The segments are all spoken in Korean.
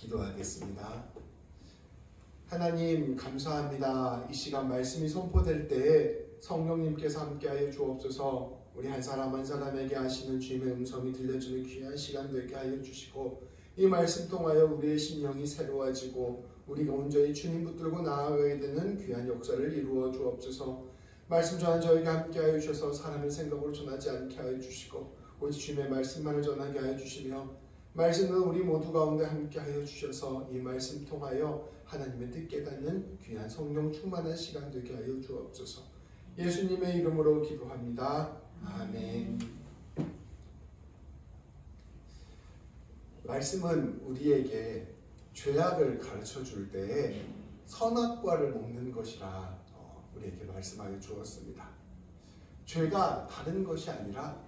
기도하겠습니다. 하나님 감사합니다. 이 시간 말씀이 선포될 때에 성령님께서 함께하여 주옵소서. 우리 한 사람 한 사람에게 하시는 주님의 음성이 들려주는 귀한 시간 되게 하여 주시고, 이 말씀 통하여 우리의 심령이 새로워지고 우리가 온전히 주님 붙들고 나아가게 되는 귀한 역사를 이루어 주옵소서. 말씀 전한 저에게 함께하여 주셔서 사람의 생각으로 전하지 않게 하여 주시고 오직 주님의 말씀만을 전하게 하여 주시며, 말씀은 우리 모두 가운데 함께하여 주셔서 이 말씀 통하여 하나님의 뜻 깨닫는 귀한 성령 충만한 시간 되게 하여 주옵소서. 예수님의 이름으로 기도합니다. 아멘. 말씀은 우리에게 죄악을 가르쳐 줄 때에 선악과를 먹는 것이라 우리에게 말씀하여 주었습니다. 죄가 다른 것이 아니라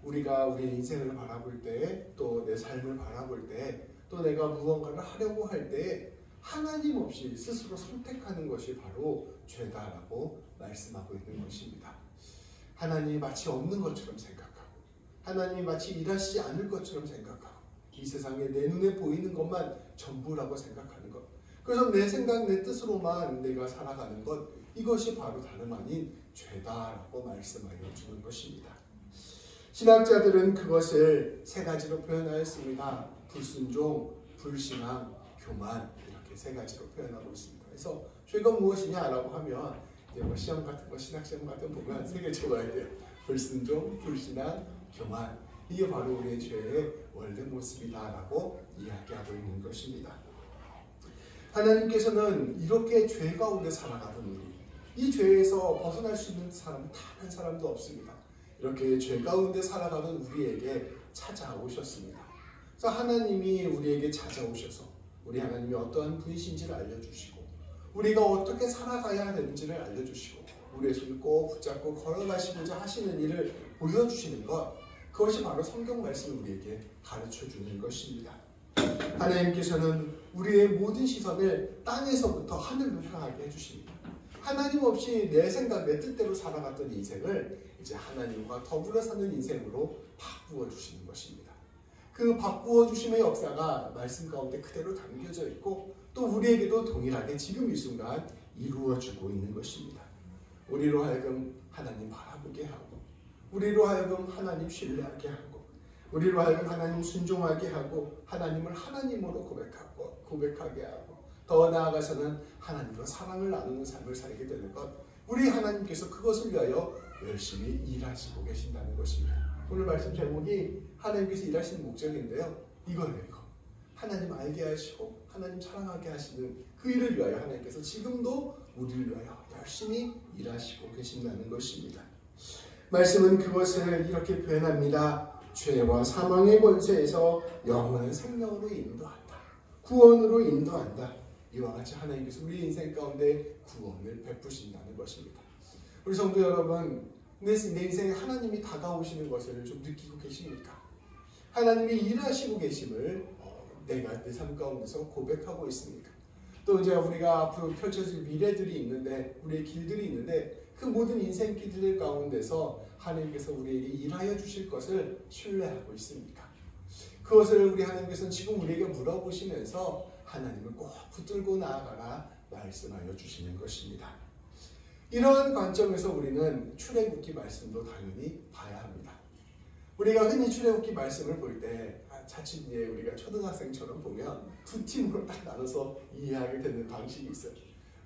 우리가 우리의 인생을 바라볼 때에, 또 내 삶을 바라볼 때에, 또 내가 무언가를 하려고 할 때에 하나님 없이 스스로 선택하는 것이 바로 죄다라고 말씀하고 있는 것입니다. 하나님이 마치 없는 것처럼 생각하고, 하나님이 마치 일하시지 않을 것처럼 생각하고, 이 세상에 내 눈에 보이는 것만 전부라고 생각하는 것, 그래서 내 생각, 내 뜻으로만 내가 살아가는 것, 이것이 바로 다름 아닌 죄다라고 말씀하여 주는 것입니다. 신학자들은 그것을 세 가지로 표현하였습니다. 불순종, 불신앙, 교만, 이렇게 세 가지로 표현하고 있습니다. 그래서 죄가 무엇이냐라고 하면 이제 시험 같은 거, 신학 시험 같은 거 보면 세 개 적어야 돼요. 불순종, 불신앙, 교만. 이게 바로 우리의 죄의 원래 모습이다라고 이야기하고 있는 것입니다. 하나님께서는 이렇게 죄 가운데 살아가던 우리, 이 죄에서 벗어날 수 있는 사람은 단 한 사람도 없습니다. 이렇게 죄 가운데 살아가는 우리에게 찾아오셨습니다. 그래서 하나님이 우리에게 찾아오셔서 우리 하나님이 어떠한 분이신지를 알려주시고, 우리가 어떻게 살아가야 되는지를 알려주시고, 우리의 손을 꼭 붙잡고 걸어가시고자 하시는 일을 보여주시는 것, 그것이 바로 성경 말씀을 우리에게 가르쳐주는 것입니다. 하나님께서는 우리의 모든 시선을 땅에서부터 하늘로 향하게 해주십니다. 하나님 없이 내 생각, 내 뜻대로 살아갔던 인생을 이제 하나님과 더불어 사는 인생으로 바꾸어 주시는 것입니다. 그 바꾸어 주심의 역사가 말씀 가운데 그대로 담겨져 있고, 또 우리에게도 동일하게 지금 이 순간 이루어지고 있는 것입니다. 우리로 하여금 하나님 바라보게 하고, 우리로 하여금 하나님 신뢰하게 하고, 우리로 하여금 하나님 순종하게 하고, 하나님을 하나님으로 고백하게 하고, 더 나아가서는 하나님과 사랑을 나누는 삶을 살게 되는 것, 우리 하나님께서 그것을 위하여 열심히 일하시고 계신다는 것입니다. 오늘 말씀 제목이 하나님께서 일하시는 목적인데요, 이거예요. 이거. 하나님 알게 하시고 하나님 사랑하게 하시는 그 일을 위하여 하나님께서 지금도 우리를 위하여 열심히 일하시고 계신다는 것입니다. 말씀은 그것을 이렇게 표현합니다. 죄와 사망의 권세에서 영원한 생명으로 인도한다. 구원으로 인도한다. 이와 같이 하나님께서 우리 인생 가운데 구원을 베푸신다는 것입니다. 우리 성도 여러분, 내 인생에 하나님이 다가오시는 것을 좀 느끼고 계십니까? 하나님이 일하시고 계심을 내가 내 삶 가운데서 고백하고 있습니까? 또 이제 우리가 앞으로 펼쳐질 미래들이 있는데, 우리의 길들이 있는데, 그 모든 인생 길들 가운데서 하나님께서 우리에게 일하여 주실 것을 신뢰하고 있습니까? 그것을 우리 하나님께서는 지금 우리에게 물어보시면서 하나님을 꼭 붙들고 나아가라 말씀하여 주시는 것입니다. 이런 관점에서 우리는 출애굽기 말씀도 당연히 봐야 합니다. 우리가 흔히 출애굽기 말씀을 볼 때 자칫 이제 우리가 초등학생처럼 보면 두 팀으로 딱 나눠서 이해하게 되는 방식이 있어요.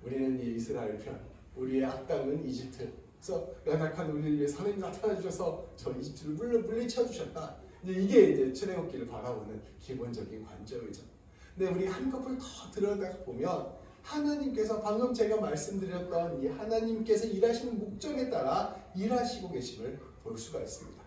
우리는 이스라엘 편, 우리의 악당은 이집트. 그래서 연약한 우리를 위해서 하나님 나타나 주셔서 저 이집트를 물리쳐 주셨다. 이게 이제 출애굽기를 바라보는 기본적인 관점이죠. 근데 우리 한꺼풀 더 들여다 보면 하나님께서 방금 제가 말씀드렸던 이 하나님께서 일하시는 목적에 따라 일하시고 계심을 볼 수가 있습니다.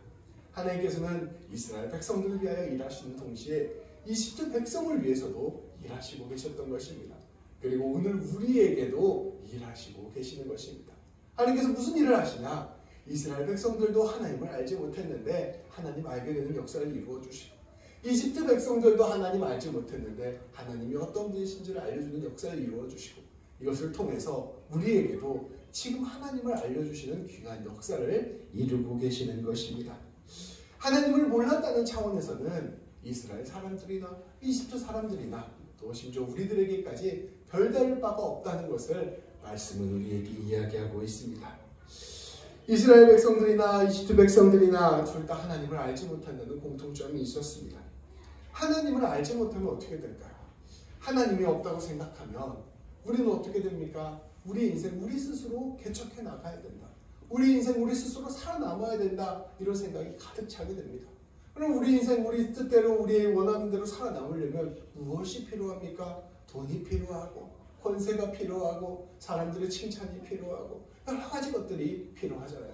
하나님께서는 이스라엘 백성들을 위하여 일하시는 동시에 이집트 백성을 위해서도 일하시고 계셨던 것입니다. 그리고 오늘 우리에게도 일하시고 계시는 것입니다. 하나님께서 무슨 일을 하시냐? 이스라엘 백성들도 하나님을 알지 못했는데 하나님 알게 되는 역사를 이루어 주시고, 이집트 백성들도 하나님 알지 못했는데 하나님이 어떤 분이신지를 알려주는 역사를 이루어 주시고, 이것을 통해서 우리에게도 지금 하나님을 알려주시는 귀한 역사를 이루고 계시는 것입니다. 하나님을 몰랐다는 차원에서는 이스라엘 사람들이나 이집트 사람들이나 또 심지어 우리들에게까지 별다를 바가 없다는 것을 말씀은 우리에게 이야기하고 있습니다. 이스라엘 백성들이나 이집트 백성들이나 둘 다 하나님을 알지 못한다는 공통점이 있었습니다. 하나님을 알지 못하면 어떻게 될까요? 하나님이 없다고 생각하면 우리는 어떻게 됩니까? 우리 인생 우리 스스로 개척해 나가야 된다. 우리 인생 우리 스스로 살아남아야 된다. 이런 생각이 가득 차게 됩니다. 그럼 우리 인생 우리 뜻대로 우리 원하는 대로 살아남으려면 무엇이 필요합니까? 돈이 필요하고 권세가 필요하고 사람들의 칭찬이 필요하고 여러 가지 것들이 필요하잖아요.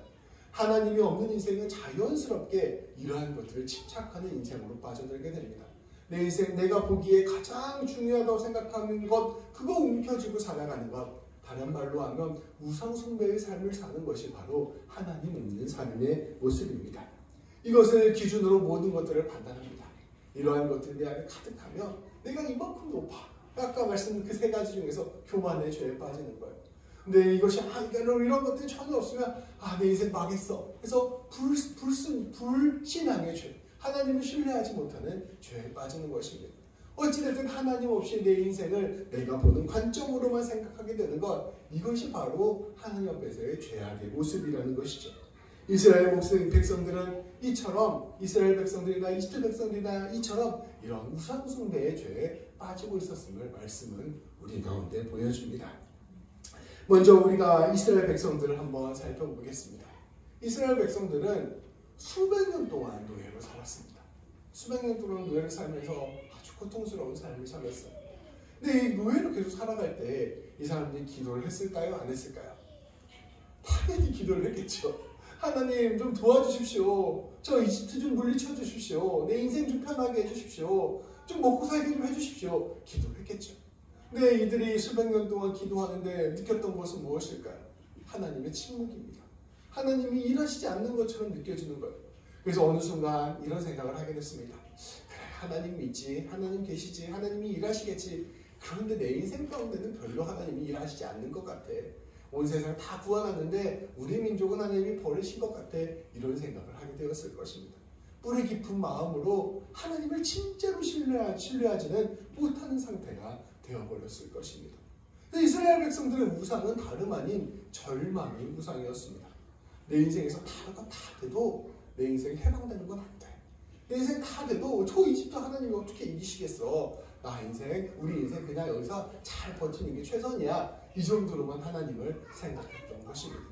하나님이 없는 인생은 자연스럽게 이러한 것들을 집착하는 인생으로 빠져들게 됩니다. 내 인생 내가 보기에 가장 중요하다고 생각하는 것 그거 움켜쥐고 살아가는 것, 다른 말로 하면 우상숭배의 삶을 사는 것이 바로 하나님 없는 삶의 모습입니다. 이것을 기준으로 모든 것들을 판단합니다. 이러한 것들이 내 안에 가득하면 내가 이만큼 높아. 아까 말씀드린 그 세 가지 중에서 교만의 죄에 빠지는 거예요. 근데 이것이 이런 것들이 전혀 없으면 내 인생 망했어. 그래서 불신앙의 죄, 하나님을 신뢰하지 못하는 죄에 빠지는 것입니다. 어찌됐든 하나님 없이 내 인생을 내가 보는 관점으로만 생각하게 되는 것, 이것이 바로 하나님 앞에서의 죄악의 모습이라는 것이죠. 이스라엘 백성들은 이처럼 이스라엘 백성들이나 이집트 백성들이나 이처럼 이런 우상숭배의 죄에 빠지고 있었음을 말씀은 우리 가운데 보여줍니다. 먼저 우리가 이스라엘 백성들을 한번 살펴보겠습니다. 이스라엘 백성들은 수백 년 동안 노예로 살았습니다. 수백 년 동안 노예를 살면서 아주 고통스러운 삶을 살았어요. 근데 이 노예로 계속 살아갈 때 이 사람들이 기도를 했을까요? 안 했을까요? 당연히 기도를 했겠죠. 하나님 좀 도와주십시오. 저 이집트 좀 물리쳐 주십시오. 내 인생 좀 편하게 해주십시오. 좀 먹고 살게 좀 해주십시오. 기도를 했겠죠. 근데 이들이 수백 년 동안 기도하는데 느꼈던 것은 무엇일까요? 하나님의 침묵입니다. 하나님이 일하시지 않는 것처럼 느껴지는 거예요. 그래서 어느 순간 이런 생각을 하게 됐습니다. 그래, 하나님 믿지, 하나님 계시지, 하나님이 일하시겠지. 그런데 내 인생 가운데는 별로 하나님이 일하시지 않는 것 같아. 온 세상 다 구원하는데 우리 민족은 하나님이 버리신 것 같아. 이런 생각을 하게 되었을 것입니다. 뿌리 깊은 마음으로 하나님을 진짜로 신뢰하지는 못하는 상태가 되어버렸을 것입니다. 이스라엘 백성들의 우상은 다름 아닌 절망의 우상이었습니다. 내 인생에서 다가 다 돼도 내 인생이 해방되는 건 안 돼. 내 인생 다 돼도 저 이집트 하나님이 어떻게 이기시겠어. 나 인생, 우리 인생 그냥 여기서 잘 버티는 게 최선이야. 이 정도로만 하나님을 생각했던 것입니다.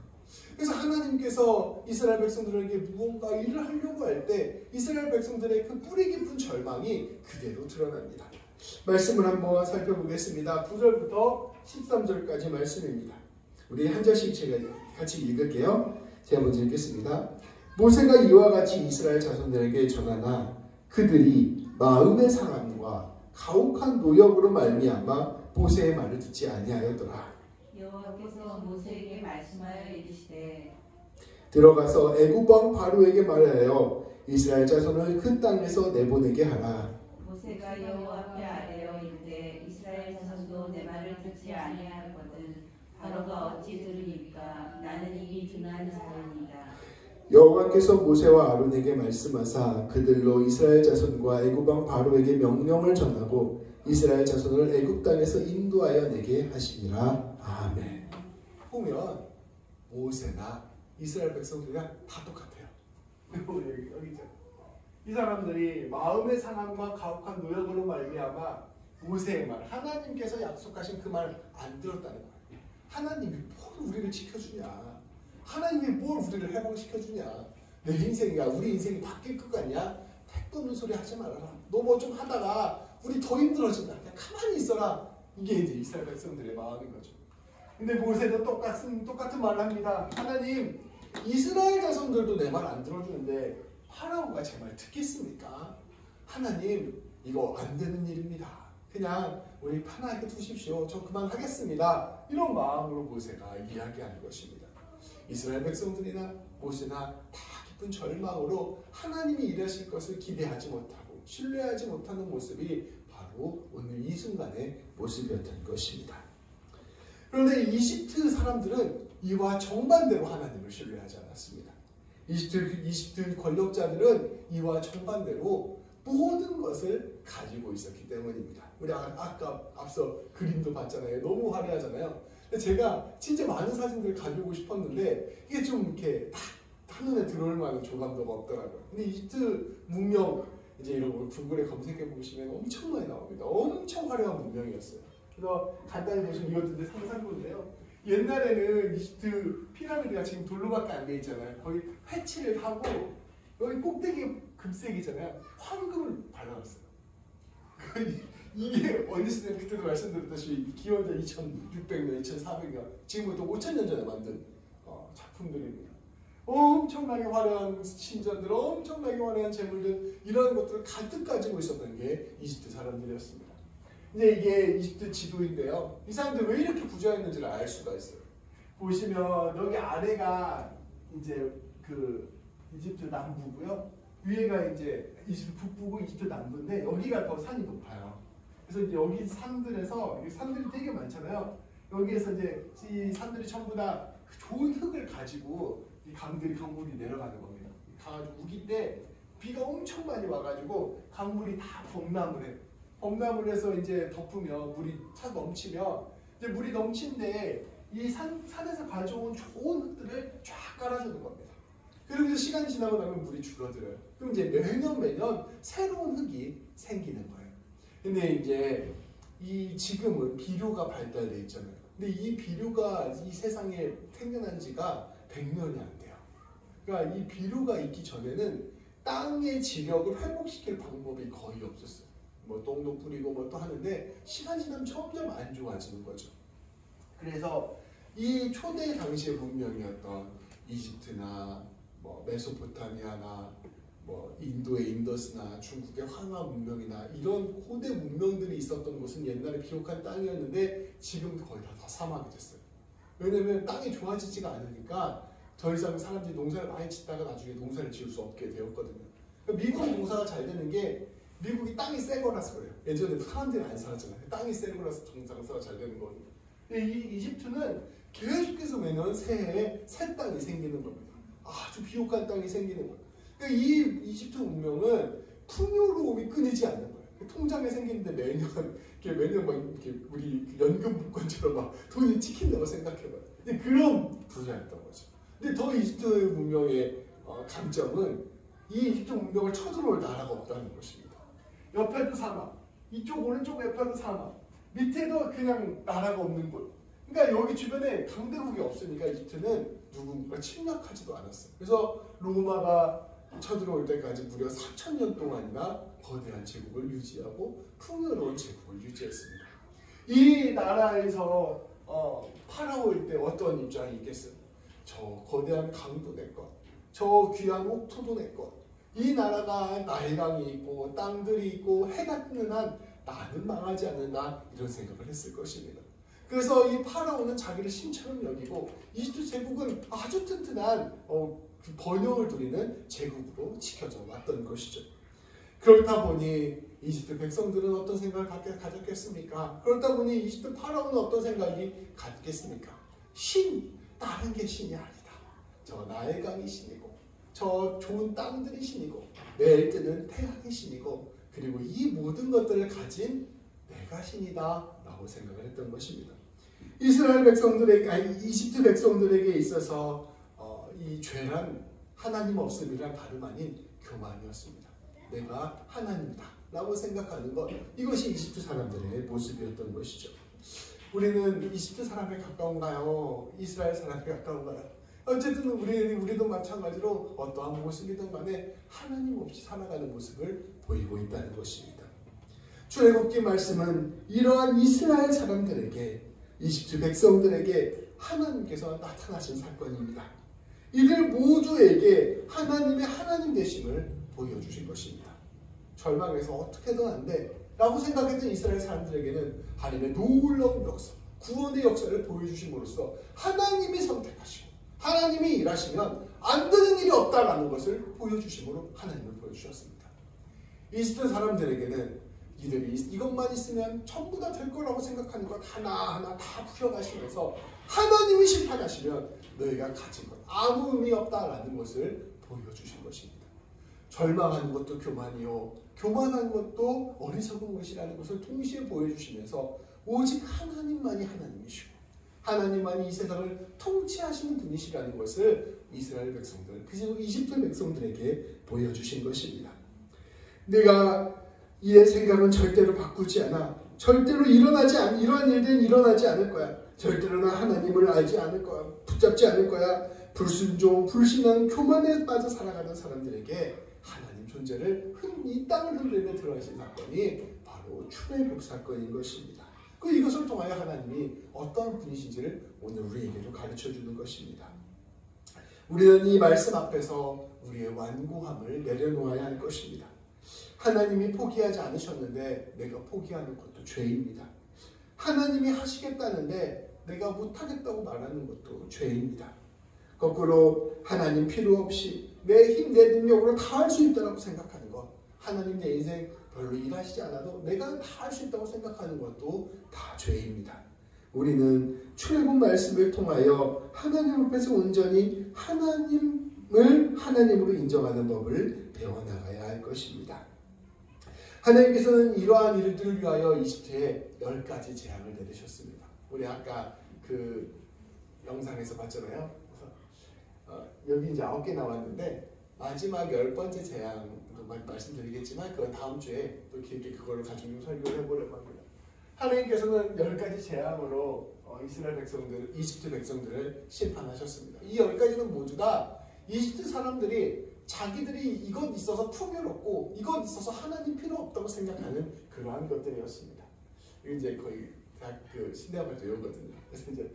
그래서 하나님께서 이스라엘 백성들에게 무언가 일을 하려고 할 때 이스라엘 백성들의 그 뿌리 깊은 절망이 그대로 드러납니다. 말씀을 한번 살펴보겠습니다. 9절부터 13절까지 말씀입니다. 우리 한 절씩 제가 같이 읽을게요. 제가 먼저 읽겠습니다. 모세가 이와 같이 이스라엘 자손들에게 전하나 그들이 마음의 상함과 가혹한 노역으로 말미암아 모세의 말을 듣지 아니하였더라. 여호와께서 모세에게 말씀하여 이르시되 들어가서 애굽 왕 바로에게 말하여 이스라엘 자손을 그 땅에서 내보내게 하라. 모세가 여호와 앞에 아뢰어 이르되 이스라엘 자손도 내 말을 듣지 아니하였거든 바로가 어찌 들으리까. 나는 이미 둔한 자이니이다. 여호와께서 모세와 아론에게 말씀하사 그들로 이스라엘 자손과 애굽 왕 바로에게 명령을 전하고 이스라엘 자손을 애굽 땅에서 인도하여 내게 하시니라. 아멘. 보면 모세나 이스라엘 백성들이랑 다 똑같아요. 여기죠. 이 사람들이 마음의 상함과 가혹한 노역으로 말미암아 모세의 말, 하나님께서 약속하신 그 말 안 들었다는 거예요. 하나님이 뭘 우리를 지켜주냐? 하나님이 뭘 우리를 해방시켜주냐? 내 인생이야, 우리 인생이 바뀔 것 같냐? 택도는 소리 하지 말아라. 너 뭐 좀 하다가 우리 더 힘들어진다. 그냥 가만히 있어라. 이게 이제 이스라엘 백성들의 마음인 거죠. 근데 모세도 똑같은 말을 합니다. 하나님, 이스라엘 자손들도 내 말 안 들어주는데 파라오가 제 말 듣겠습니까? 하나님, 이거 안 되는 일입니다. 그냥 우리 편하게 두십시오. 저 그만하겠습니다. 이런 마음으로 모세가 이야기하는 것입니다. 이스라엘 백성들이나 모세나 다 깊은 절망으로 하나님이 일하실 것을 기대하지 못하고 신뢰하지 못하는 모습이 바로 오늘 이 순간의 모습이었던 것입니다. 그런데 이집트 사람들은 이와 정반대로 하나님을 신뢰하지 않았습니다. 이집트 권력자들은 이와 정반대로 모든 것을 가지고 있었기 때문입니다. 우리 아까 앞서 그림도 봤잖아요. 너무 화려하잖아요. 근데 제가 진짜 많은 사진들을 가져오고 싶었는데 이게 좀 이렇게 딱 한눈에 들어올 만한 조감도가 없더라고요. 근데 이집트 문명 이제 이런 걸 구글에 검색해 보시면 엄청 많이 나옵니다. 엄청 화려한 문명이었어요. 그래서 간단히 보시면 이것도 상상도인데요. 옛날에는 이집트 피라미드가 지금 돌로밖에 안 돼 있잖아요. 거의 회치를 하고 여기 꼭대기 금색이잖아요. 황금을 발라놨어요. 이게 어느 시대 그때도 말씀드렸다시피 기원전 2600년, 2400년 지금부터 5000년 전에 만든 작품들입니다. 엄청나게 화려한 신전들, 엄청나게 화려한 재물들 이런 것들을 가득 가지고 있었던 게 이집트 사람들이었습니다. 이제 이게 이집트 지도인데요. 이 사람들 왜 이렇게 부자였는지를 알 수가 있어요. 보시면 여기 아래가 이제 그 이집트 남부고요. 위에가 이제 이집트 북부고 이집트 남부인데 여기가 더 산이 높아요. 그래서 이제 여기 산들에서 산들이 되게 많잖아요. 여기에서 이제 이 산들이 전부 다 좋은 흙을 가지고 이 강물이 내려가는 겁니다. 가가지고 우기 때 비가 엄청 많이 와가지고 강물이 다 범람을 해서 이제 덮으면 물이 차 넘치면 이제 물이 넘친데 이 산에서 가져온 좋은 흙들을 쫙 깔아주는 겁니다. 그러면서 시간이 지나고 나면 물이 줄어들어요. 그럼 이제 매년 새로운 흙이 생기는 거예요. 근데 이제 지금은 비료가 발달돼 있잖아요. 근데 이 비료가 이 세상에 생겨난 지가 100년이 안 돼요. 그러니까 이 비료가 있기 전에는 땅의 지력을 회복시킬 방법이 거의 없었어요. 뭐 똥도 뿌리고 뭐 또 하는데 시간이 지나면 점점 안 좋아지는 거죠. 그래서 이 초대 당시의 문명이었던 이집트나 뭐 메소포타미아나 뭐 인도의 인더스나 중국의 황하 문명이나 이런 고대 문명들이 있었던 곳은 옛날에 비옥한 땅이었는데 지금 거의 다 사막이 됐어요. 왜냐면 땅이 좋아지지가 않으니까 더 이상 사람들이 농사를 많이 짓다가 나중에 농사를 지을 수 없게 되었거든요. 그러니까 미국 농사가 잘 되는 게 미국이 땅이 새 거라서 그래요. 예전에 사람들이 안 살았잖아요. 땅이 새 거라서 장사가 잘 되는 거거든요. 이 이집트는 계속해서 매년 새해에 새 땅이 생기는 겁니다. 아주 비옥한 땅이 생기는 거예요. 그러니까 이 이집트 문명은 풍요로움이 끊이지 않는 거예요. 통장에 생기는데 매년 막 이렇게 우리 연금 복권처럼 막 돈이 찍힌다고 생각해봐요. 근데 그런 부자였던 거죠. 근데 더 이집트 문명의 강점은 이 이집트 문명을 쳐들어올 나라가 없다는 것입니다. 옆에도 사막, 이쪽 오른쪽 옆에도 사막, 밑에도 그냥 나라가 없는 곳. 그러니까 여기 주변에 강대국이 없으니까 이집트는 누군가 침략하지도 않았어요. 그래서 로마가 쳐들어올 때까지 무려 4000년 동안이나 거대한 제국을 유지하고 풍요로운 제국을 유지했습니다. 이 나라에서 파라오일 때 어떤 입장이 있겠어요? 저 거대한 강도 내 것, 저 귀한 옥토도 내 것, 이 나라가 나일강이 있고 땅들이 있고 해가 뜨는 한 나는 망하지 않는다 이런 생각을 했을 것입니다. 그래서 이 파라오는 자기를 신처럼 여기고 이집트 제국은 아주 튼튼한 번영을 누리는 제국으로 지켜져 왔던 것이죠. 그렇다 보니 이집트 백성들은 어떤 생각을 가졌겠습니까? 그렇다 보니 이집트 파라오는 어떤 생각이 갖겠습니까? 다른 게 신이 아니다. 저 나일강이 신이고 저 좋은 땅들이 신이고 매일 뜨는 태양이 신이고 그리고 이 모든 것들을 가진 내가 신이다 라고 생각을 했던 것입니다. 이집트 백성들에게 있어서 이 죄란 하나님 없음이란 다름 아닌 교만이었습니다. 내가 하나님이다 라고 생각하는 것, 이것이 이집트 사람들의 모습이었던 것이죠. 우리는 이집트 사람에 가까운가요? 이스라엘 사람에 가까운가요? 어쨌든 우리도 마찬가지로 어떠한 모습이든 간에 하나님 없이 살아가는 모습을 보이고 있다는 것입니다. 출애굽기 말씀은 이러한 이스라엘 사람들에게, 이집트 백성들에게 하나님께서 나타나신 사건입니다. 이들 모두에게 하나님의 하나님 되심을 보여주신 것입니다. 절망해서 어떻게든 안 돼 라고 생각했던 이스라엘 사람들에게는 하나님의 놀라운 역사, 구원의 역사를 보여주심으로써 하나님이 선택하시고 하나님이 일하시면 안 되는 일이 없다라는 것을 보여주심으로 하나님을 보여주셨습니다. 이집트 사람들에게는 이들이 이것만 있으면 전부 다 될 거라고 생각하는 것 하나하나 다 풀어가시면서 하나님이 심판하시면 너희가 가진 것 아무 의미 없다라는 것을 보여주신 것입니다. 절망하는 것도 교만이요, 교만한 것도 어리석은 것이라는 것을 동시에 보여주시면서 오직 하나님만이 하나님이시고 하나님만이 이 세상을 통치하시는 분이시라는 것을 이스라엘 백성들, 그리고 이집트 백성들에게 보여주신 것입니다. 내가 이의 생각은 절대로 바꾸지 않아. 절대로 이러한 일들은 일어나지 않을 거야. 절대로 나 하나님을 알지 않을 거야. 붙잡지 않을 거야. 불순종, 불신앙, 교만에 빠져 살아가는 사람들에게 하나님 존재를 이 땅을 흔들며 드러내신 사건이 바로 출애굽 사건인 것입니다. 이것을 통하여 하나님이 어떤 분이신지를 오늘 우리에게도 가르쳐주는 것입니다. 우리는 이 말씀 앞에서 우리의 완고함을 내려놓아야 할 것입니다. 하나님이 포기하지 않으셨는데 내가 포기하는 것도 죄입니다. 하나님이 하시겠다는데 내가 못하겠다고 말하는 것도 죄입니다. 거꾸로 하나님 필요 없이 내 힘, 내 능력으로 다 할 수 있다고 생각하는 것, 하나님 내 인생 별로 일하시지 않아도 내가 다 할 수 있다고 생각하는 것도 다 죄입니다. 우리는 출애굽 말씀을 통하여 하나님 앞에서 온전히 하나님을 하나님으로 인정하는 법을 배워나가야 할 것입니다. 하나님께서는 이러한 일들을 위하여 이집트에 10가지 재앙을 내리셨습니다. 우리 아까 그 영상에서 봤잖아요. 그래서 여기 이제 9개 나왔는데 마지막 10번째 재앙도 말씀드리겠지만 그건 다음 주에 또 길게 그걸 가지고 설교를 해보려고 합니다. 하나님께서는 10가지 재앙으로 이스라엘 백성들, 이집트 백성들을 심판하셨습니다. 이 10가지는 모두 다 이집트 사람들이 자기들이 이것 있어서 풍요롭고 이것 있어서 하나님 필요 없다고 생각하는 그러한 것들이었습니다. 이제 거의 다 그 신대학교 배우거든요. 그래서 이제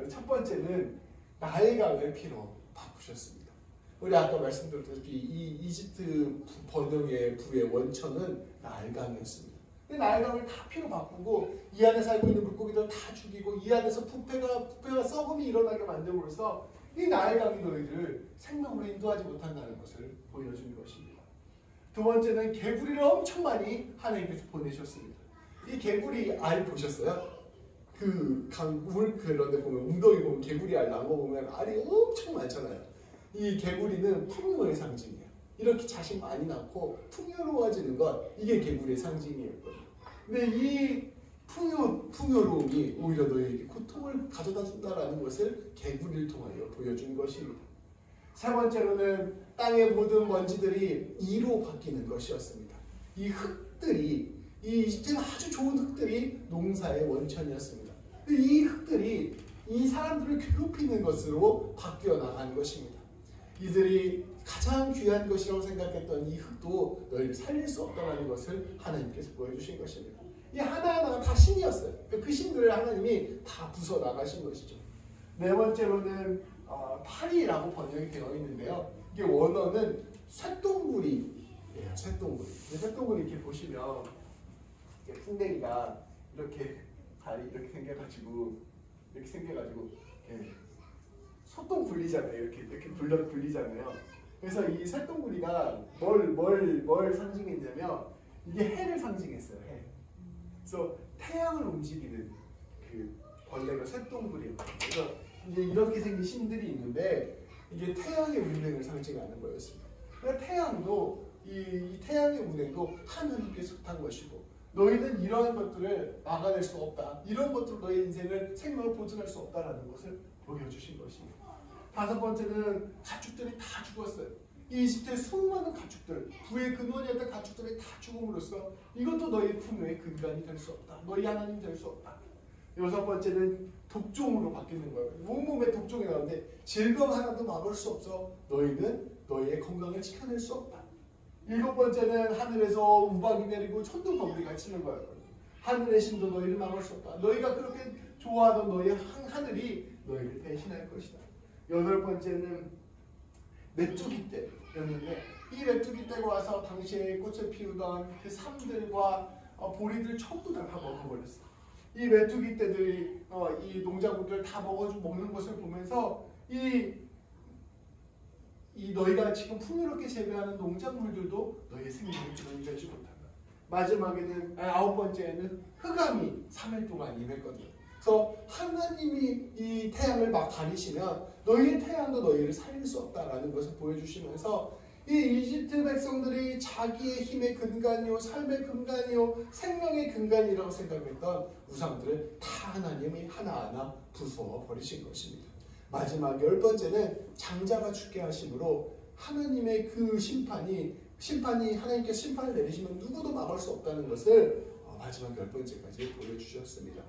첫 번째는 나일강을 피로 바꾸셨습니다. 우리 아까 말씀드렸다시피 이 이집트 번영의 부의 원천은 나일강이었습니다. 나일강을 다 피로 바꾸고 이 안에 살고 있는 물고기들 다 죽이고 이 안에서 부패가 썩음이 일어나게 만듦으로써 이 나일강이 너희를 생명으로 인도하지 못한다는 것을 보여준 것입니다. 두 번째는 개구리를 엄청 많이 하나님께서 보내셨습니다. 이 개구리 알 보셨어요? 그 물 그런 데 보면 웅덩이 보면 개구리 알 나온 거 보면 알이 엄청 많잖아요. 이 개구리는 풍요의 상징이에요. 이렇게 자식 많이 낳고 풍요로워지는 것, 이게 개구리의 상징이었거든요. 근데 이 풍요로움이 오히려 너희에게 고통을 가져다 준다라는 것을 개구리를 통하여 보여준 것입니다. 세 번째로는 땅의 모든 먼지들이 이로 바뀌는 것이었습니다. 이 흙들이, 이 이집트는 아주 좋은 흙들이 농사의 원천이었습니다. 이 흙들이 이 사람들을 괴롭히는 것으로 바뀌어 나간 것입니다. 이들이 가장 귀한 것이라고 생각했던 이 흙도 너희를 살릴 수 없다는 것을 하나님께서 보여주신 것입니다. 이 하나하나가 다 신이었어요. 그 신들을 하나님이 다 부숴 나가신 것이죠. 네 번째로는 파리라고 번역이 되어 있는데요. 이게 원어는 쇳덩구리예요. 쇳덩구리. 쇳덩구리 이렇게 보시면 풍뎅이가 이렇게 다리 이렇게 생겨가지고 소똥 굴리잖아요. 이렇게 굴리잖아요. 그래서 이 쇳덩구리가 뭘 상징했냐면 이게 해를 상징했어요. 해. 그래서 태양을 움직이는 그 벌레가 쇳덩구리예요. 그래서 이제 이렇게 생긴 신들이 있는데 이게 태양의 운행을 상징하는 거였습니다. 그러니까 태양도 이 태양의 운행도 하나님께 속한 것이고 너희는 이러한 것들을 막아낼 수 없다. 이런 것들로 너희 인생을 생명을 보존할 수 없다라는 것을 보여주신 것입니다. 다섯 번째는 가축들이 다 죽었어요. 이 이집트의 수많은 가축들, 부의 근원이었던 가축들이 다 죽음으로써 이것도 너희 풍요의 근간이 될 수 없다. 너희 하나님 될 수 없다. 여섯 번째는 독종으로 바뀌는 거예요. 온몸에 독종이 나오는데 질병 하나도 막을 수 없어. 너희는 너희의 건강을 지켜낼 수 없다. 일곱 번째는 하늘에서 우박이 내리고 천둥번개가 치는 거예요. 하늘의 신도 너희를 막을 수 없다. 너희가 그렇게 좋아하던 너희 하늘이 너희를 대신할 것이다. 여덟 번째는 메뚜기 떼였는데 이 메뚜기 떼가 와서 당시에 꽃을 피우던 그 삼들과 보리들 전부 다 먹어버렸어. 이 메뚜기 떼들이 이 농작물들을 다 먹는 것을 보면서 이 너희가 지금 풍요롭게 재배하는 농작물들도 너희의 생명을 기록되지 못한다. 마지막에는 아홉 번째에는 흑암이 3일 동안 임했거든요. 그래서 하나님이 이 태양을 막 가리시면 너희의 태양도 너희를 살릴 수 없다라는 것을 보여주시면서 이 이집트 백성들이 자기의 힘의 근간이요, 삶의 근간이요, 생명의 근간이라고 생각했던 우상들을 다 하나님이 하나하나 부수어 버리신 것입니다. 마지막 10번째는 장자가 죽게 하심으로 하나님의 그 심판이 하나님께서 심판을 내리시면 누구도 막을 수 없다는 것을 마지막 10번째까지 보여주셨습니다.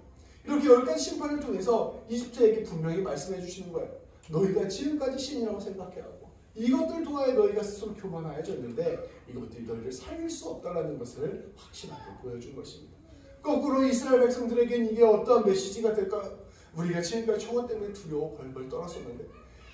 이렇게 10가지 심판을 통해서 이집트에게 분명히 말씀해 주시는 거예요. 너희가 지금까지 신이라고 생각해하고 이것들 통하여 너희가 스스로 교만하여졌는데 이것들이 너희를 살릴 수 없다는 것을 확실하게 보여준 것입니다. 거꾸로 이스라엘 백성들에게는 이게 어떠한 메시지가 될까요? 우리가 지금까지 청원 때문에 두려워 벌벌 떨었었는데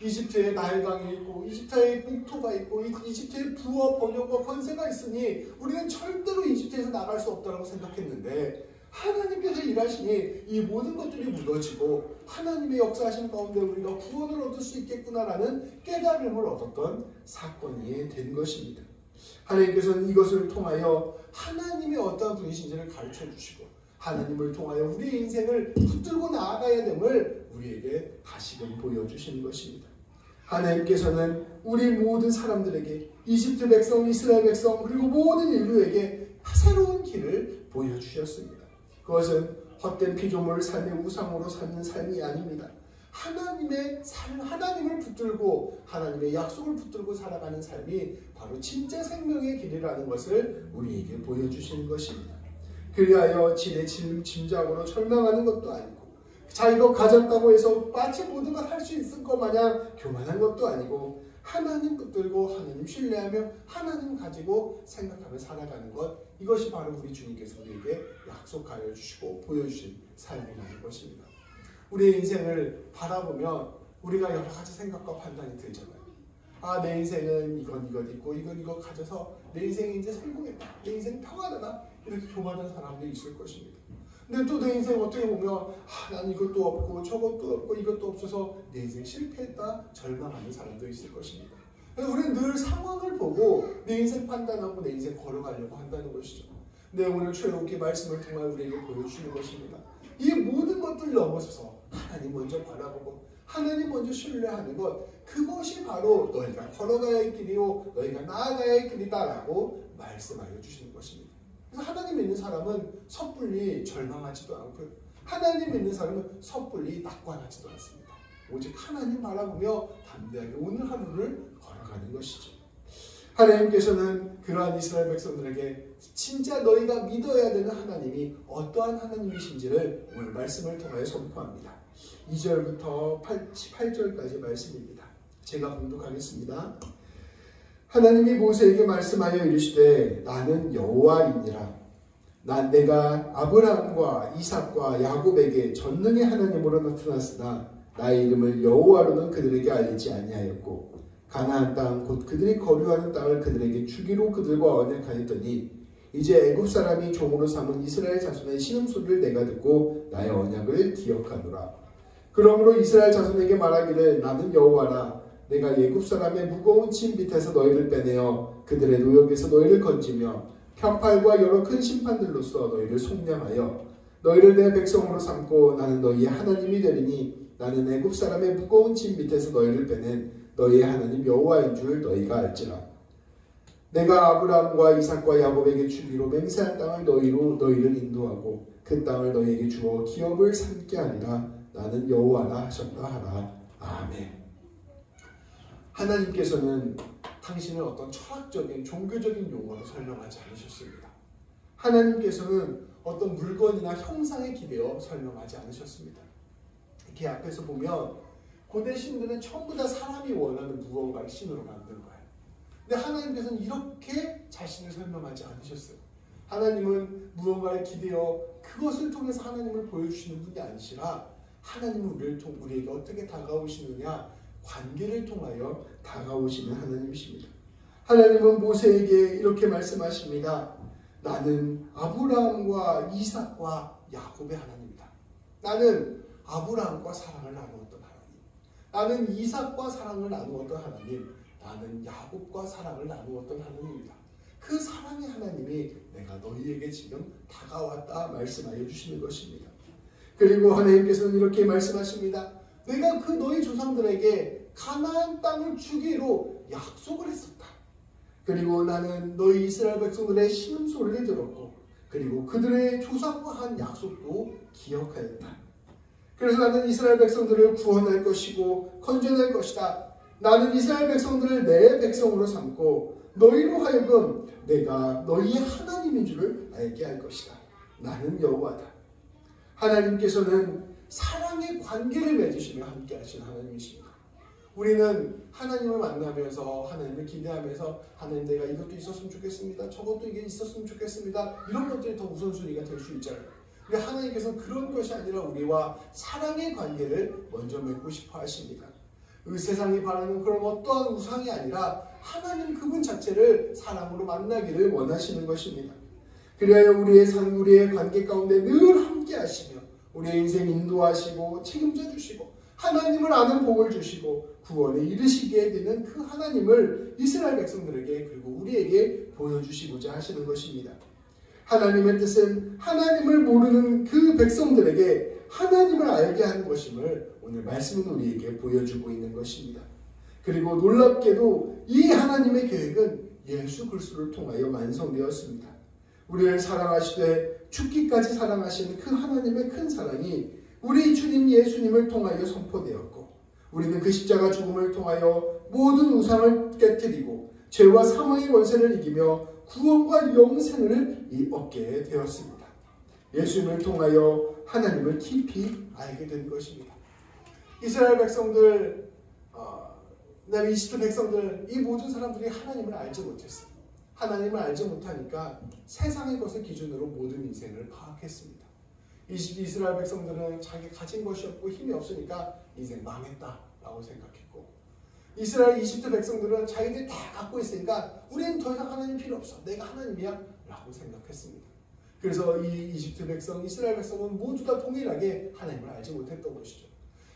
이집트에 나일강이 있고 이집트에 목토가 있고 이집트에 부와 번영과 권세가 있으니 우리는 절대로 이집트에서 나갈 수 없다고 생각했는데 하나님께서 일하시니 이 모든 것들이 무너지고 하나님의 역사하신 가운데 우리가 구원을 얻을 수 있겠구나라는 깨달음을 얻었던 사건이 된 것입니다. 하나님께서는 이것을 통하여 하나님이 어떠한 분이신지를 가르쳐 주시고 하나님을 통하여 우리의 인생을 붙들고 나아가야 됨을 우리에게 다시금 보여주시는 것입니다. 하나님께서는 우리 모든 사람들에게 이집트 백성, 이스라엘 백성 그리고 모든 인류에게 새로운 길을 보여주셨습니다. 그것은 헛된 피조물 삶의 우상으로 사는 삶이 아닙니다. 하나님의 삶, 하나님을 붙들고 하나님의 약속을 붙들고 살아가는 삶이 바로 진짜 생명의 길이라는 것을 우리에게 보여주시는 것입니다. 그리하여 지레 짐작으로 절망하는 것도 아니고 자기가 가졌다고 해서 마치 모든 걸 할 수 있을 것 마냥 교만한 것도 아니고 하나님 붙들고 하나님 신뢰하며 하나님 가지고 생각하며 살아가는 것, 이것이 바로 우리 주님께서 우리에게 약속하여 주시고 보여주신 삶이라는 것입니다. 우리의 인생을 바라보면 우리가 여러 가지 생각과 판단이 들잖아요. 내 인생은 이것 있고 이것 가져서 내 인생이 이제 성공했다, 내 인생 평안하다, 이렇게 교만한 사람들이 있을 것입니다. 근데 또 내 인생 어떻게 보면 난 이것도 없고 저것도 없고 이것도 없어서 내 인생 실패했다 절망하는 사람도 있을 것입니다. 그래서 우리는 늘 상황을 보고 내 인생 판단하고 내 인생 걸어가려고 한다는 것이죠. 근데 오늘 최후의 말씀을 통해 우리에게 보여주시는 것입니다. 이 모든 것들 넘어서서 하나님 먼저 바라보고 하나님 먼저 신뢰하는 것, 그것이 바로 너희가 걸어가야 할 길이요 너희가 나아가야 할 길이다라고 말씀하여 주시는 것입니다. 그래서 하나님 믿는 사람은 섣불리 절망하지도 않고요. 하나님 믿는 사람은 섣불리 낙관하지도 않습니다. 오직 하나님 바라보며 담대하게 오늘 하루를 걸어가는 것이죠. 하나님께서는 그러한 이스라엘 백성들에게 진짜 너희가 믿어야 되는 하나님이 어떠한 하나님이신지를 오늘 말씀을 통하여 선포합니다. 2절부터 8절까지 말씀입니다. 제가 봉독하겠습니다. 하나님이 모세에게 말씀하여 이르시되 나는 여호와이니라. 내가 아브라함과 이삭과 야곱에게 전능의 하나님으로 나타났으나 나의 이름을 여호와로는 그들에게 알리지 아니하였고 가나안 땅 곧 그들이 거류하는 땅을 그들에게 주기로 그들과 언약하였더니 이제 애굽 사람이 종으로 삼은 이스라엘 자손의 신음소리를 내가 듣고 나의 언약을 기억하노라. 그러므로 이스라엘 자손에게 말하기를 나는 여호와라. 내가 애굽 사람의 무거운 짐 밑에서 너희를 빼내어 그들의 노역에서 너희를 건지며 편팔과 여러 큰 심판들로서 너희를 속량하여 너희를 내 백성으로 삼고 나는 너희의 하나님이 되리니 나는 애굽 사람의 무거운 짐 밑에서 너희를 빼낸 너희의 하나님 여호와인 줄 너희가 알지라. 내가 아브라함과 이삭과 야곱에게 주기로 맹세한 땅을 너희를 인도하고 그 땅을 너희에게 주어 기업을 삼게 하리라. 나는 여호와라 하셨다 하라. 아멘. 하나님께서는 당신을 어떤 철학적인 종교적인 용어로 설명하지 않으셨습니다. 하나님께서는 어떤 물건이나 형상에 기대어 설명하지 않으셨습니다. 이렇게 앞에서 보면 고대 신들은 전부 다 사람이 원하는 무언가를 신으로 만든 거예요. 근데 하나님께서는 이렇게 자신을 설명하지 않으셨어요. 하나님은 무언가를 기대어 그것을 통해서 하나님을 보여주시는 분이 아니시라 하나님은 우리에게 어떻게 다가오시느냐, 관계를 통하여 다가오시는 하나님이십니다. 하나님은 모세에게 이렇게 말씀하십니다. 나는 아브라함과 이삭과 야곱의 하나님이다. 나는 아브라함과 사랑을 나누었던 하나님, 나는 이삭과 사랑을 나누었던 하나님, 나는 야곱과 사랑을 나누었던 하나님입니다. 그 사랑의 하나님이 내가 너희에게 지금 다가왔다 말씀하여 주시는 것입니다. 그리고 하나님께서는 이렇게 말씀하십니다. 내가 그 너희 조상들에게 가나안 땅을 주기로 약속을 했었다. 그리고 나는 너희 이스라엘 백성들의 신음소리를 들었고 그리고 그들의 조상과 한 약속도 기억하였다. 그래서 나는 이스라엘 백성들을 구원할 것이고 건져낼 것이다. 나는 이스라엘 백성들을 내 백성으로 삼고 너희로 하여금 내가 너희의 하나님인 줄을 알게 할 것이다. 나는 여호와다. 하나님께서는 사랑의 관계를 맺으시며 함께 하신 하나님이십니다. 우리는 하나님을 만나면서 하나님을 기대하면서 하나님 내가 이것도 있었으면 좋겠습니다. 저것도 이게 있었으면 좋겠습니다. 이런 것들이 더 우선순위가 될 수 있잖아요. 근데 하나님께서는 그런 것이 아니라 우리와 사랑의 관계를 먼저 맺고 싶어 하십니다. 그 세상이 바라는 그런 어떠한 우상이 아니라 하나님 그분 자체를 사랑으로 만나기를 원하시는 것입니다. 그리하여 우리의 관계 가운데 늘 함께 하시며 우리의 인생 인도하시고 책임져 주시고 하나님을 아는 복을 주시고 구원에 이르시게 되는 그 하나님을 이스라엘 백성들에게 그리고 우리에게 보여주시고자 하시는 것입니다. 하나님의 뜻은 하나님을 모르는 그 백성들에게 하나님을 알게 하는 것임을 오늘 말씀은 우리에게 보여주고 있는 것입니다. 그리고 놀랍게도 이 하나님의 계획은 예수 그리스도를 통하여 완성되었습니다. 우리를 사랑하시되 죽기까지 사랑하시는 그 하나님의 큰 사랑이 우리 주님 예수님을 통하여 선포되었고 우리는 그 십자가 죽음을 통하여 모든 우상을 깨뜨리고 죄와 사망의 권세를 이기며 구원과 영생을 얻게 되었습니다. 예수님을 통하여 하나님을 깊이 알게 된 것입니다. 이스라엘 백성들, 그다음에 이집트 백성들, 이 모든 사람들이 하나님을 알지 못했어요. 하나님을 알지 못하니까 세상의 것을 기준으로 모든 인생을 파악했습니다. 이스라엘 백성들은 자기 가진 것이 없고 힘이 없으니까 인생 망했다라고 생각했고 이집트 백성들은 자기들이 다 갖고 있으니까 우리는 더 이상 하나님 필요 없어. 내가 하나님이야 라고 생각했습니다. 그래서 이 이집트 백성, 이스라엘 백성은 모두 다 동일하게 하나님을 알지 못했던 것이죠.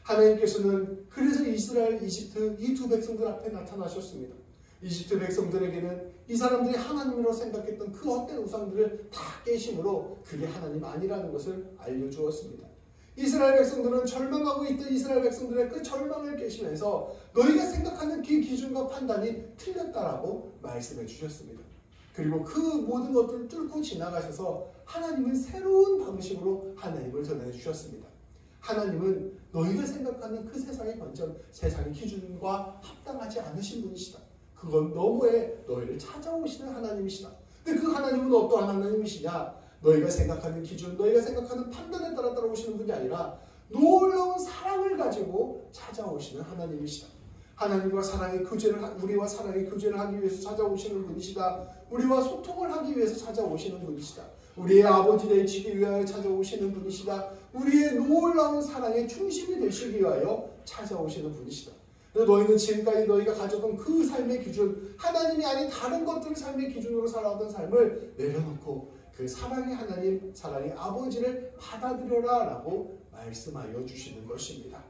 하나님께서는 그래서 이스라엘, 이집트 이 두 백성들 앞에 나타나셨습니다. 이집트 백성들에게는 이 사람들이 하나님으로 생각했던 그 헛된 우상들을 다 깨심으로 그게 하나님 아니라는 것을 알려주었습니다. 이스라엘 백성들은 절망하고 있던 이스라엘 백성들의 그 절망을 깨시면서 너희가 생각하는 그 기준과 판단이 틀렸다라고 말씀해 주셨습니다. 그리고 그 모든 것들을 뚫고 지나가셔서 하나님은 새로운 방식으로 하나님을 전해주셨습니다. 하나님은 너희가 생각하는 그 세상의 관점, 세상의 기준과 합당하지 않으신 분이시다. 그건 너머에 너희를 찾아오시는 하나님이시다. 근데 그 하나님은 어떠한 하나님이시냐? 너희가 생각하는 기준, 너희가 생각하는 판단에 따라 따라오시는 분이 아니라 놀라운 사랑을 가지고 찾아오시는 하나님이시다. 하나님과 사랑의 교제를, 우리와 사랑의 교제를 하기 위해서 찾아오시는 분이시다. 우리와 소통을 하기 위해서 찾아오시는 분이시다. 우리의 아버지 되시기 위하여 찾아오시는 분이시다. 우리의 놀라운 사랑의 중심이 되시기 위하여 찾아오시는 분이시다. 너희는 지금까지 너희가 가졌던 그 삶의 기준, 하나님이 아닌 다른 것들을 삶의 기준으로 살아왔던 삶을 내려놓고 그 사랑의 하나님, 사랑의 아버지를 받아들여라 라고 말씀하여 주시는 것입니다.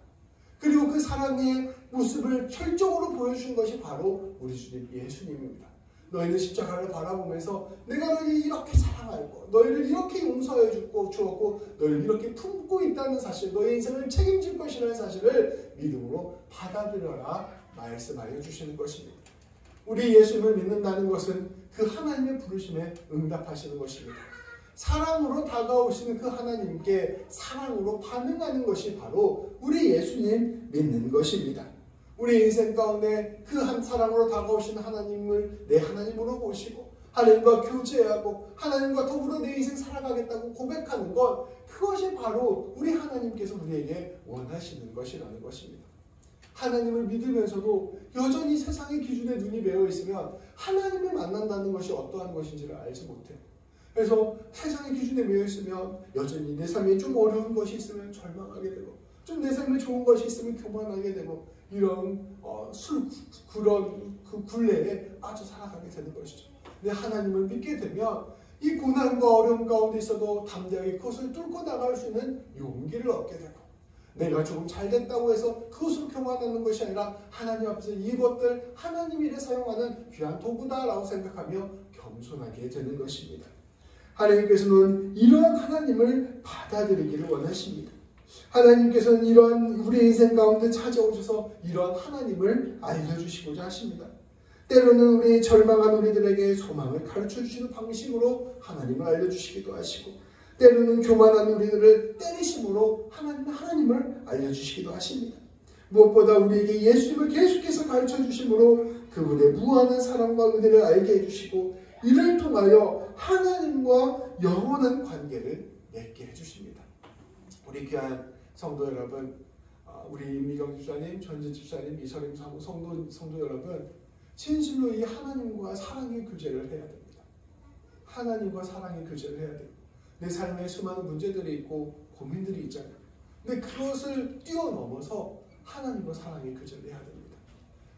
그리고 그 사랑의 모습을 철저으로 보여주신 것이 바로 우리 주님 예수님입니다. 너희는 십자가를 바라보면서 내가 너희를 이렇게 사랑하고 너희를 이렇게 용서해 주었고 너희를 이렇게 품고 있다는 사실, 너희 인생을 책임질 것이라는 사실을 믿음으로 받아들여라 말씀하여 주시는 것입니다. 우리 예수님을 믿는다는 것은 그 하나님의 부르심에 응답하시는 것입니다. 사랑으로 다가오시는 그 하나님께 사랑으로 반응하는 것이 바로 우리 예수님 믿는 것입니다. 우리 인생 가운데 그 한 사랑으로 다가오시는 하나님을 내 하나님으로 모시고 하나님과 교제하고 하나님과 더불어 내 인생 살아가겠다고 고백하는 것, 그것이 바로 우리 하나님께서 우리에게 원하시는 것이라는 것입니다. 하나님을 믿으면서도 여전히 세상의 기준에 눈이 매여 있으면 하나님을 만난다는 것이 어떠한 것인지를 알지 못해요. 그래서 세상의 기준에 매여 있으면 여전히 내 삶에 좀 어려운 것이 있으면 절망하게 되고 좀 내 삶에 좋은 것이 있으면 교만하게 되고 이런 그런 그 굴레에 빠져 살아가게 되는 것이죠. 근데 하나님을 믿게 되면 이 고난과 어려움 가운데 있어도 담대하게 그것을 뚫고 나갈 수 있는 용기를 얻게 되고 내가 조금 잘 됐다고 해서 그것으로 교만하는 것이 아니라 하나님 앞에서 이것들 하나님이 이래 사용하는 귀한 도구다라고 생각하며 겸손하게 되는 것입니다. 하나님께서는 이러한 하나님을 받아들이기를 원하십니다. 하나님께서는 이러한 우리 인생 가운데 찾아오셔서 이러한 하나님을 알려주시고자 하십니다. 때로는 우리 절망한 우리들에게 소망을 가르쳐주시는 방식으로 하나님을 알려주시기도 하시고, 때로는 교만한 우리들을 때리심으로 하나님을 알려주시기도 하십니다. 무엇보다 우리에게 예수님을 계속해서 가르쳐주심으로 그분의 무한한 사랑과 은혜를 알게 해주시고, 이를 통하여 하나님과 영원한 관계를 맺게 해주십니다. 우리 귀한 성도 여러분, 우리 임미경 집사님, 전진 집사님, 이설임 성도 여러분, 진실로 이 하나님과 사랑의 교제를 해야 됩니다. 하나님과 사랑의 교제를 해야 돼요. 내 삶에 수많은 문제들이 있고 고민들이 있잖아요. 근데 그것을 뛰어넘어서 하나님과 사랑의 교제를 해야 됩니다.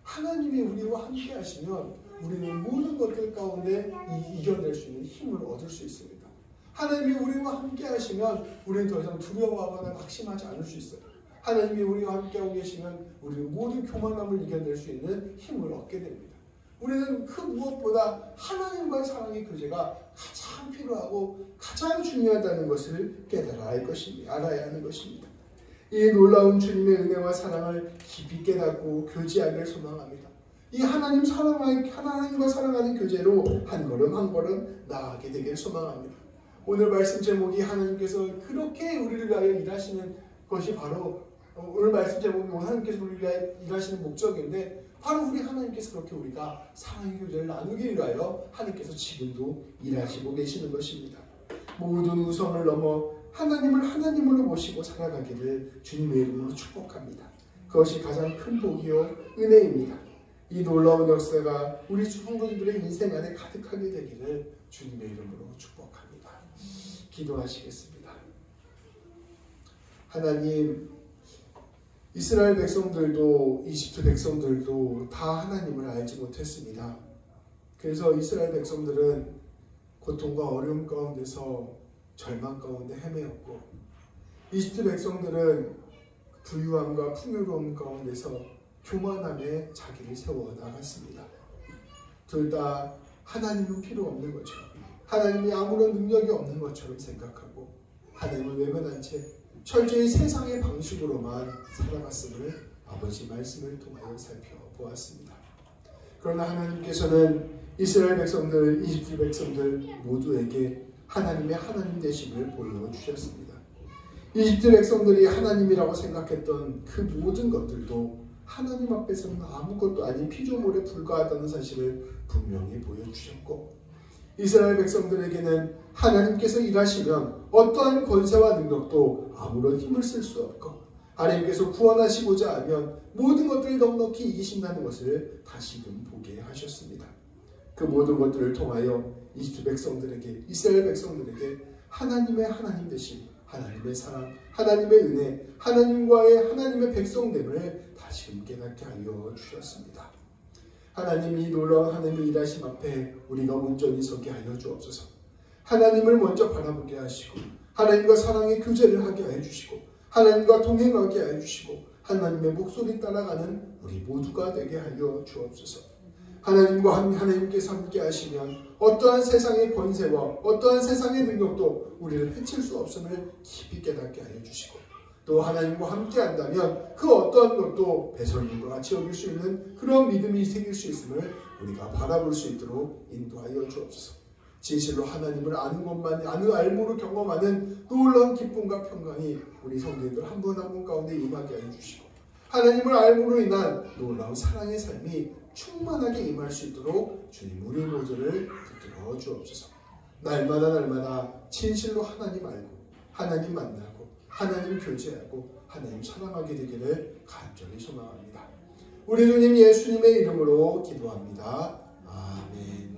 하나님이 우리와 함께 하시면 우리는 모든 것들 가운데 이겨낼 수 있는 힘을 얻을 수 있습니다. 하나님이 우리와 함께 하시면 우리는 더 이상 두려워하거나 낙심하지 않을 수 있어요. 하나님이 우리와 함께하고 계시면 우리는 모든 교만함을 이겨낼 수 있는 힘을 얻게 됩니다. 우리는 그 무엇보다 하나님과의 사랑의 교제가 가장 필요하고 가장 중요하다는 것을 알아야 하는 것입니다. 이 놀라운 주님의 은혜와 사랑을 깊이 깨닫고 교제하기를 소망합니다. 이 하나님과 사랑하는 교제로 한 걸음 한 걸음 나아가게 되길 소망합니다. 오늘 말씀 제목이 하나님께서 그렇게 우리를 위하여 일하시는 것이 바로, 오늘 말씀 제목이 하나님께서 우리를 위하여 일하시는 목적인데, 바로 우리 하나님께서 그렇게 우리가 사랑의 교제를 나누기 위하여 하나님께서 지금도 일하시고 계시는 것입니다. 모든 우성을 넘어 하나님을 하나님으로 모시고 살아가기를 주님의 이름으로 축복합니다. 그것이 가장 큰 복이요 은혜입니다. 이 놀라운 역사가 우리 성도님들의 인생 안에 가득하게 되기를 주님의 이름으로 축복합니다. 기도하시겠습니다. 하나님, 이스라엘 백성들도 이집트 백성들도 다 하나님을 알지 못했습니다. 그래서 이스라엘 백성들은 고통과 어려움 가운데서 절망 가운데 헤매었고, 이집트 백성들은 부유함과 풍요로움 가운데서 교만함에 자기를 세워 나갔습니다. 둘 다 하나님은 필요 없는 것처럼, 하나님이 아무런 능력이 없는 것처럼 생각하고 하나님을 외면한 채 철저히 세상의 방식으로만 살아갔음을 아버지 말씀을 통하여 살펴보았습니다. 그러나 하나님께서는 이스라엘 백성들, 이집트 백성들 모두에게 하나님의 하나님 되심을 보여주셨습니다. 이집트 백성들이 하나님이라고 생각했던 그 모든 것들도 하나님 앞에서는 아무것도 아닌 피조물에 불과하다는 사실을 분명히 보여주셨고, 이스라엘 백성들에게는 하나님께서 일하시면 어떠한 권세와 능력도 아무런 힘을 쓸 수 없고, 하나님께서 구원하시고자 하면 모든 것들을 넉넉히 이기신다는 것을 다시금 보게 하셨습니다. 그 모든 것들을 통하여 이집트 백성들에게, 이스라엘 백성들에게 하나님의 하나님 되심, 하나님의 사랑, 하나님의 은혜, 하나님의 백성됨을 다시금 깨닫게 하여 주셨습니다. 하나님, 이 놀라운 하나님의 일하심 앞에 우리가 온전히 서게 하여 주옵소서. 하나님을 먼저 바라보게 하시고, 하나님과 사랑의 교제를 하게 하여 주시고, 하나님과 동행하게 하여 주시고, 하나님의 목소리 따라가는 우리 모두가 되게 하여 주옵소서. 하나님께서 함께 하시면 어떠한 세상의 권세와 어떠한 세상의 능력도 우리를 해칠 수 없음을 깊이 깨닫게 하여 주시고, 또 하나님과 함께 한다면 그 어떠한 것도 배설물과 같이 여길 수 있는 그런 믿음이 생길 수 있음을 우리가 바라볼 수 있도록 인도하여 주옵소서. 진실로 하나님을 아는 것만, 알므로 경험하는 놀라운 기쁨과 평강이 우리 성도님들 한 분 한 분 가운데 임하게 하여 주시고, 하나님을 알므로 인한 놀라운 사랑의 삶이 충만하게 임할 수 있도록 주님 우리 모두를 붙들어 주옵소서. 날마다 진실로 하나님 알고, 하나님 만나고, 하나님 교제하고, 하나님 사랑하게 되기를 간절히 소망합니다. 우리 주님 예수님의 이름으로 기도합니다. 아멘.